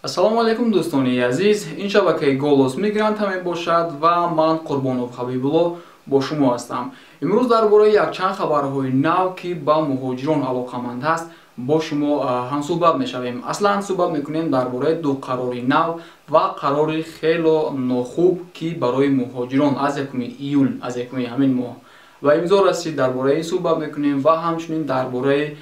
Ассалому алайкум дӯстони азиз, ин шабакаи Голос Мигрант мебошад ва ман Қурбонов Ҳабибулло бо шумо ҳастам. Имрӯз дар бораи якчанд хабарҳои нав, ки ба муҳоҷирон алоқаманд аст, бо шумо ҳамсӯҳбат мешавем. Аслан суҳбат мекунем дар бораи ду қарори нав ва қарори хело нохуб, ки барои муҳоҷирон аз 1 июл, аз 1 ҳамин моҳ ва имзо расид. Дар бораи ин суҳбат мекунем ва ҳамчунин дар бораи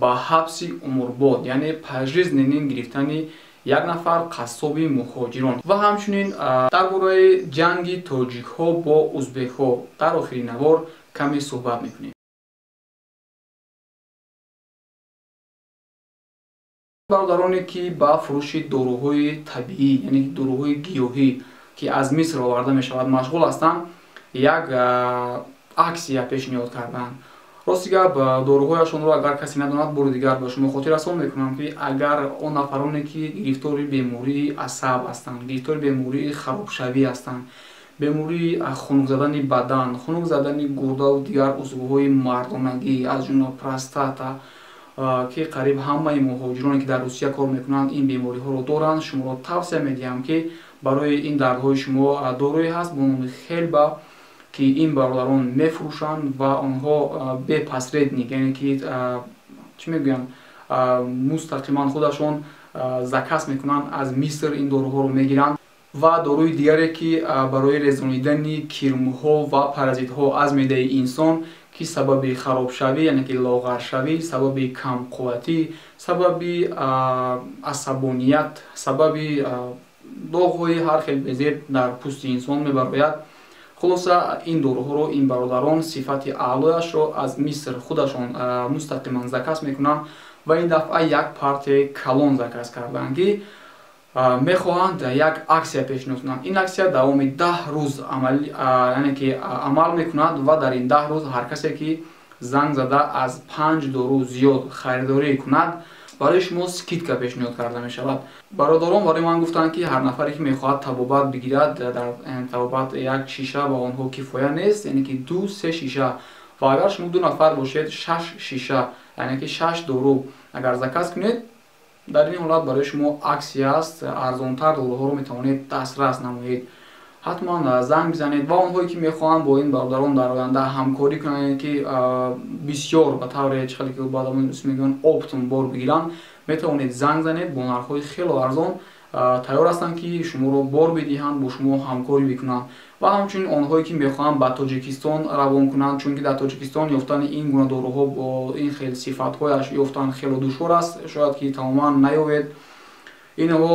ба ҳабси умрбод, яъне пожизненный гирифтани як нафар қассоби муҳоҷирон ва ҳамчунин дар бораи ҷанги тоҷикҳо бо узбекҳо дар охири навор каме суҳбат мекунем. бародароне ки ба фурӯши доруҳои табиӣ, яъне доруҳои гиёҳӣ, ки аз Миср оварда мешавад, машғул ҳастанд, як аксия пешниҳод карданд. Рости гап, доруҳояшонро агар касе надонад, бори дигар ба шумо хотир расон мекунам, ки агар он нафароне ки гирифтори бемории асаб ҳастанд, гирифтори бемории харобшавӣ ҳастанд, бемории хунук задани бадан, хунук задани гурдаву дигар узвҳои мардонагӣ, аз ҷумла простата, ки қариб ҳамаи муҳоҷироне ки дар Русия кор мекунанд ин бемориҳоро доранд, шуморо тавсия медиҳам, ки барои ин дардҳои шумо дорӯе ҳаст бо номи Хелба, ки ин бародарон мефурӯшанд ва онҳо бепосредник, яъне ки чӣ мегӯянд, мустақиман худашон заказ мекунанд, аз Миср ин доруҳоро мегиранд ва доруи дигаре ки барои резонидани кирмҳо ва паразитҳо аз меъдаи инсон, ки сабаби харобшавӣ, яъне ки лоғаршавӣ, сабаби камқувватӣ, сабаби асабоният, сабаби доғҳои ҳар хел безеб дар пӯсти инсон мебарояд. Хулоса ин доруҳоро ин бародарон сифати аълояшро аз Миср худашон мустақиман заказ мекунанд ва ин дафъа як партияи калон заказ карданд, ки мехоҳанд як аксия пешниҳод кунанд. Ин аксия давоми 10 рӯз амал мекунад ва дар ин 10 рӯз ҳар касе ки занг зада аз 5 дору зиёд харидорӣ кунад, барои шумо скидка пешниҳод карда мешавад. Бародарон барои ман гуфтанд, ки ҳар нафаре ки мехоҳад табобат бигирад, дар табобат як шиша ба онҳо кифоя нест, яъне ки 2-3 шиша, ва агар шумо 2 нафар бошед 6 шиша, яъне ки 6 дору агар заказ кунед, дар ин ҳолат барои шумо аксия аст, арзонтар доруҳоро метавонед дастрас намоед. ҳатман занг бизанед ва онҳое ки мехоҳанд бо ин бародарон дар оянда ҳамкорӣ кунанд, ки бисёр ба тавре чӣ ки баъдамон мегӯянд оптум бор бигиранд, метавонед занг занед, бо нархҳои хело арзон тайёр ҳастанд, ки шуморо бор бидиҳанд, бо шумо ҳамкорӣ бикунанд. ва ҳамчунин онҳое ки мехоҳанд ба Тоҷикистон равон кунанд, чунки дар Тоҷикистон ёфтани ин гуна доруҳо бо ин хел сифатҳояш ёфтан хело душвор аст, шояд ки тамоман наёвед. инҳо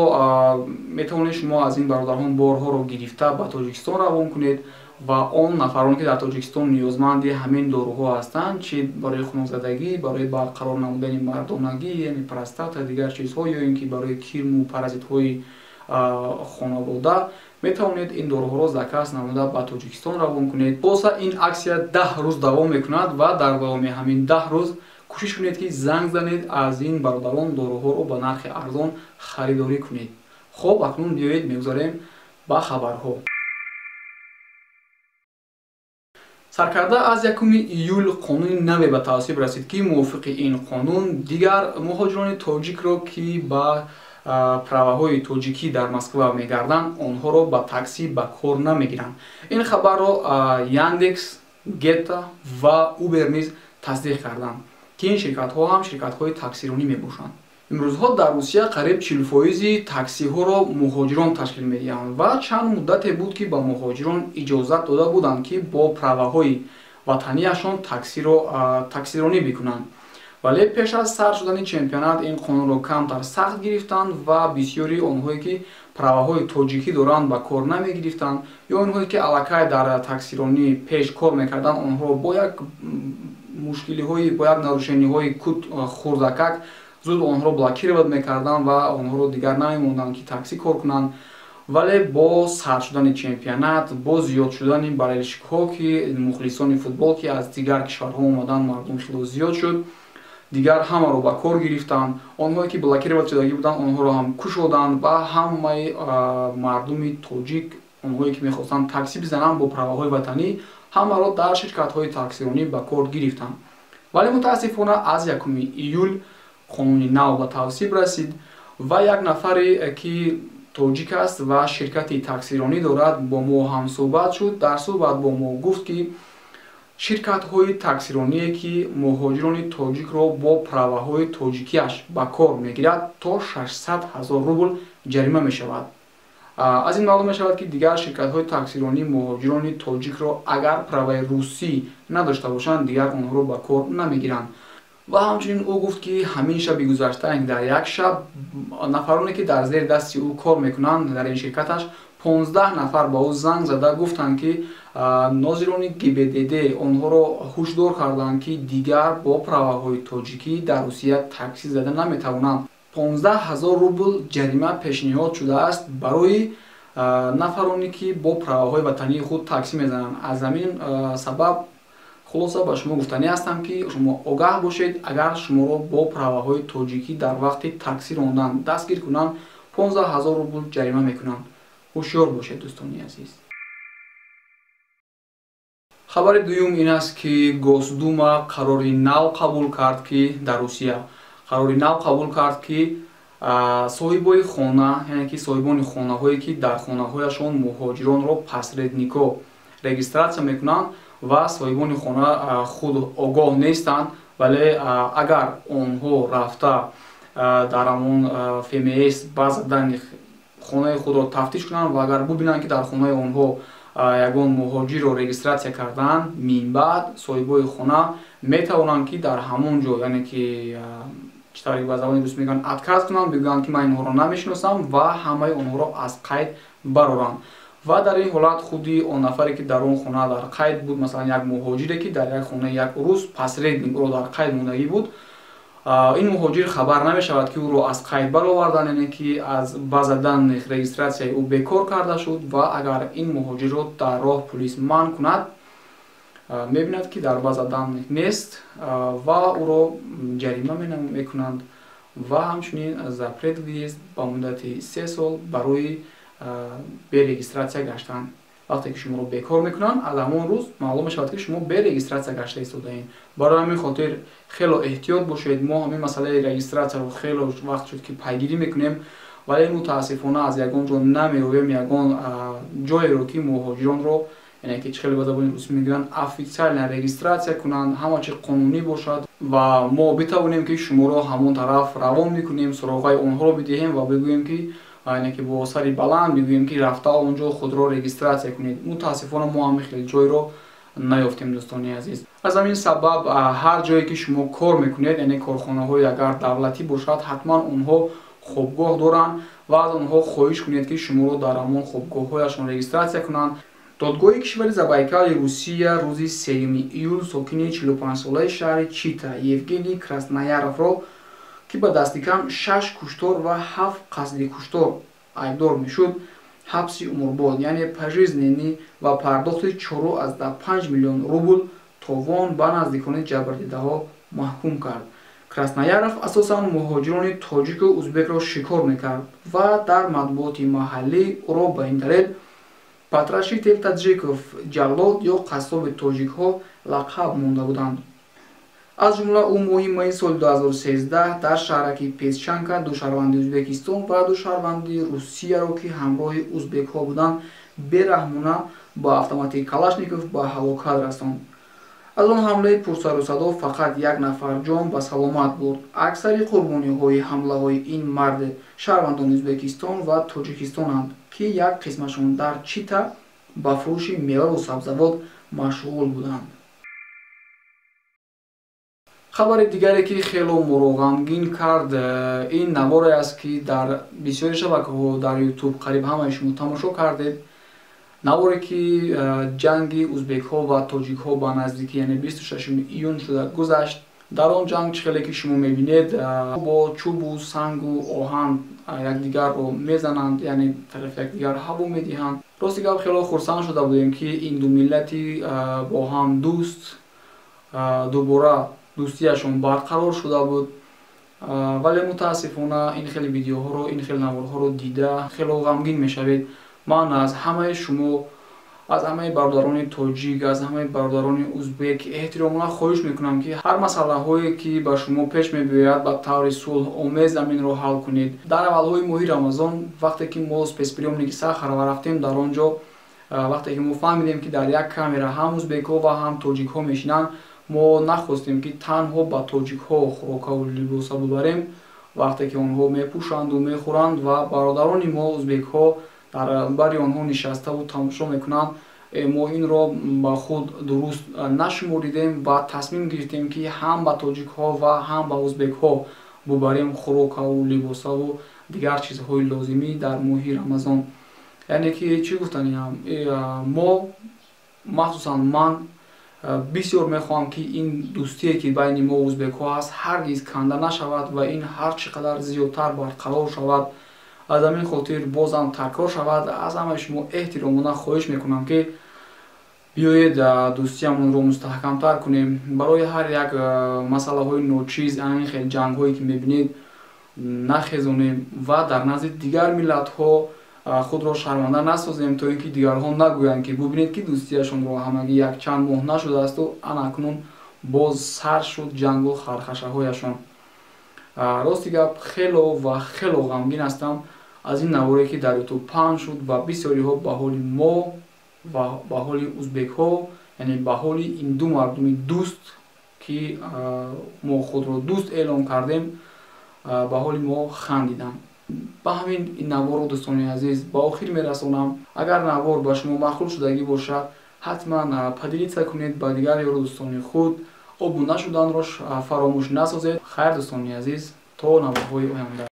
метавонед шумо аз ин бародарон борҳоро гирифта ба Тоҷикистон равон кунед ва он нафароне ки дар Тоҷикистон ниёзманди ҳамин доруҳо ҳастанд, чӣ барои хунукзадагӣ, барои барқарор намудани мардонагӣ, яъне простата, дигар чизҳо, ё ин ки барои кирму паразитҳои хонавода, метавонед ин доруҳоро заказ намуда ба Тоҷикистон равон кунед. Боса ин аксия 10 рӯз давом мекунад ва дар давоми ҳамин 10 рӯз кӯшиш кунед, ки занг занед, аз ин бародарон доруҳоро ба нархи арзон харидорӣ кунед. хоб, акнун биёед мегузарем ба хабарҳо. Саркарда аз 1 июл қонуни наве ба тавсиб расид, ки мувофиқи ин қонун дигар муҳоҷирони тоҷикро, ки ба праваҳои тоҷикӣ дар Москва мегарданд, онҳоро ба такси ба кор намегиранд. Ин хабарро Яндекс, Гетта ва Убер низ тасдиқ карданд, ки ин ширкатҳо ҳам ширкатҳои таксиронӣ мебошанд. имрӯзҳо дар Русия қариб 40% таксиҳоро муҳоҷирон ташкил медиҳанд ва чанд муддате буд, ки ба муҳоҷирон иҷозат дода буданд, ки бо праваҳои ватанияшон таксиронӣ бикунанд. вале пеш аз сар шудани чемпионат ин қонунро камтар сахт гирифтанд ва бисёри онҳое ки праваҳои тоҷикӣ доранд ба кор намегирифтанд, ё онҳое ки аллакай дар таксиронӣ пеш кор мекарданд, онҳо бо як мушкилиҳои, бо як нарушениҳои хурдакак зуд онҳоро блокировать мекарданд ва онҳоро дигар намемонданд, ки таксӣ кор кунанд. вале бо сар шудани чемпионат, бо зиёд шудани болельщикҳо, ки мухлисони футбол, ки аз дигар кишварҳо омаданд, мардум хело зиёд шуд, дигар ҳамаро ба кор гирифтанд. онҳое ки блокировать шудагӣ буданд, онҳоро ҳам кушоданд ва ҳамаи мардуми тоҷик, онҳое ки мехостанд таксӣ бизананд бо праваҳои ватанӣ, ҳамаро дар ширкатҳои таксиронӣ ба кор гирифтанд. вале мутаассифона аз 1 июл қонуни нав ба тавсиб расид ва як нафаре ки тоҷик аст ва ширкати таксиронӣ дорад бо мо ҳамсӯҳбат шуд. Дар суҳбат бо мо гуфт ки ширкатҳои таксироние ки муҳоҷирони тоҷикро бо праваҳои тоҷикиаш ба кор мегирад, то 600 000 рубл ҷарима мешавад. аз ин маълум мешавад ки дигар ширкатҳои таксиронӣ муҳоҷирони тоҷикро агар праваи русӣ надошта бошанд, дигар онҳоро ба кор намегиранд. ва ҳамчунин ӯ гуфт ки ҳамин шаби гузашта дар як шаб нафароне ки дар зери дасти ӯ кор мекунанд дар ин ширкаташ 15 нафар ба ӯ занг зада гуфтанд ки нозирони ГИБДД онҳоро ҳушдор карданд ки дигар бо праваҳои тоҷикӣ дар Русия такси зада наметавонанд. 15 000 рубл ҷарима пешниҳод шудааст барои нафароне ки бо праваҳои ватании худ такси мезананд. аз ҳамин сабаб хулоса ба шумо гуфтанӣ ҳастам ки шумо огаҳ бошед, агар шуморо бо праваҳои тоҷикӣ дар вақти такси рондан дастгир кунанд, 15 000 рубл ҷарима мекунанд. ҳушёр бошед дӯстони азиз. хабари дуюм ин аст ки Госдума қарори нав қабул кард ки дар Русия қабул кард ки соҳибони хона, яъне ки соҳибони хонаҳое ки дар хонаҳояшон муҳоҷиронро посредникҳо регистратсия мекунанд ва соҳибони хона худ огоҳ нестанд, вале агар онҳо рафта дар ҳамон ФМС база дани хонаи худро тафтиш кунанд ва агар бубинанд ки дар хонаи онҳо ягон муҳоҷирро регистратсия кардаанд, минбаъд соҳибои хона метавонанд ки дар ҳамон ҷо, яъне ки читари ба забони рус мегӯянд отказ кунанд, бигӯянд ки ман инҳоро намешиносам ва ҳамаи онҳоро аз қайд бароранд. ва дар ин ҳолат худи он нафаре ки дар он хона дар қайд буд, масалан як муҳоҷире ки дар як хонаи як рус посредник ӯро дар қайд мондагӣ буд, ин муҳоҷир хабар намешавад ки ӯро аз қайд бароварданд, яъне ки аз база дани регистратсияи ӯ бекор карда шуд. ва агар ин муҳоҷирро дар роҳ пулис манъ кунад, мебинад ки дар база данных нест ва ӯро ҷарима мекунанд ва ҳамчунин запрет въезд ба муддати 3 сол барои берегистратсия гаштан. вақте ки шуморо бекор мекунанд, аз ҳамон рӯз маълум мешавад ки шумо берегистратсия гашта истодаед. барои ҳамин хотир хело эҳтиёт бошед. мо ҳамин масъалаи регистратсияро хело вақт шуд ки пайгирӣ мекунем, вале мутаассифона аз ягон ҷо намеёбем ягон ҷоеро ки муҳоҷиронро, яъне ки хеле ба забони русӣ мегӯянд официально регистратсия кунанд, ҳама чи қонунӣ бошад ва мо битавонем ки шуморо ҳамон тараф равон мекунем, суроғаи онҳоро бидиҳем ва бигӯем ки яъне ки бо сари баланд бигӯем ки рафта онҷо худро регистратсия кунед. мутаассифона мо ҳамин хеле ҷойро наёфтем дӯстони азиз. аз ҳамин сабаб ҳар ҷое ки шумо кор мекунед, яъне корхонаҳои агар давлатӣ бошад, ҳатман онҳо хобгоҳ доранд ва аз онҳо хоҳиш кунед ки шуморо дар ҳамон хобгоҳҳояшон регистратсия кунанд. додгоҳи кишвари Забайкали Русия рӯзи 3 июл сокини 45-солаи шаҳри Чита Евгений Краснояровро ки ба дасти кам 6 куштор ва 7 қасди куштор айбдор мешуд, ҳабси умрбод, яъне пожизненӣ ва пардохти 4,5 миллион рубл товон ба наздикони ҷабрдидаҳо маҳкум кард. Краснояров асосан муҳоҷирони тоҷику ӯзбекро шикор мекард ва дар матбуоти маҳаллӣ ӯро ба ин далел Патрашитель Таджиков, ҷаллод ё қассоби тоҷикҳо лақаб монда буданд. аз ҷумла ӯ моҳи майи соли 2013 дар шаҳраки Песчанка ду шаҳрванди Ӯзбекистон ва ду шаҳрванди Русияро ки ҳамроҳи ӯзбекҳо буданд, бераҳмона ба автомати Калашников ба ҳалокат расонд. аз он ҳамлаи пурсарусадо фақат як нафар ҷон ба саломат бурд. аксари қурбониҳои ҳамлаҳои ин марди шаҳрвандони Ӯзбекистон ва Тоҷикистонанд ки як қисмашон дар Чита ба фурӯши меваву сабзавот машғул буданд. хабари дигаре ки хело моро ғамгин кард, ин наворе аст ки дар бисёри шабакаҳо дар YouTube қариб ҳамаи шумо тамошо кардед. наворе ки ҷанги ӯзбекҳо ва тоҷикҳо ба наздикӣ, яъне 26 июн шуда гузашт. дар он ҷанг чхеле ки шумо мебинед, бо чӯбу сангу оҳан якдигарро мезананд, яъне тарафи якдигар ҳаво медиҳанд. рости гап хело хурсанд шуда будем ки ин ду миллати бо ҳам дӯст дубора дӯстиашон барқарор шуда буд. вале мутаассифона ин хеле видеоҳоро, ин хеле наворҳоро дида хело ғамгин мешавед. ман аз ҳамаи шумо аз ҳамаи бародарони тоҷик, аз ҳамаи бародарони узбек эҳтиромона хоҳиш мекунам ки ҳар масъалаҳое ки ба шумо пеш мебиёяд ба таври сулҳомез аминро ҳал кунед. дар аввалҳои моҳи рамазон вақте ки мо спецприёмники Сахарова рафтем, дар он ҷо вақте ки мо фаҳмидем ки дар як камера ҳам узбекҳо ва ҳам тоҷикҳо мешинанд, мо нахостем ки танҳо ба тоҷикҳо хӯрокаву либоса бубарем, вақте ки онҳо мепӯшанду мехӯранд ва бародарони мо узбекҳо дар бари онҳо нишаставу тамошо мекунанд. Мо инро ба худ дуруст нашуморидем ва тасмим гирифтем ки ҳам ба тоҷикҳо ва ҳам ба узбекҳо бубарем хӯрокаву либосаву дигар чизҳои лозимӣ дар моҳи Рамазон. яъне ки чӣ гуфтаниям, мо махсусан ман бисёр мехоҳам ки ин дӯстие ки байни мо узбекҳо ҳаст ҳаргиз канда нашавад ва ин ҳар чӣ қадар зиёдтар барқарор шавад. аз ҳамин хотир бозам такрор шавад, аз ҳамаи шумо эҳтиромона хоҳиш мекунам ки биёед дӯстиамонро мустаҳкамтар кунем. барои ҳар як масъалаҳои ночиз, ҳамин хел ҷангҳое ки мебинед нахезонем ва дар назди дигар миллатҳо худро шарманда насозем, то ин ки дигарҳо нагӯянд ки бубинед ки дӯстияшонро ҳамагӣ якчанд моҳ нашудаасту анакнун боз сар шуд ҷангу хархашаҳояшон. рости гап хело ва хело ғамгин ҳастам аз ин наворе ки дар ютуб паҳн шуд ва бисёриҳо ба ҳоли мо ва ба ҳоли узбекҳо, яъне ба ҳоли ин ду мардуми дӯст ки мо худро дӯст эълон кардем, ба ҳоли мо хандидам. ба ҳамин ин наворро дӯстони азиз ба охир мерасонам. агар навор ба шумо маъқул шудагӣ бошад, ҳатман падилица кунед ба дигар ёру дӯстони худ. обуна шуданро фаромӯш насозед. хайр дӯстони азиз, то наворҳои оянда.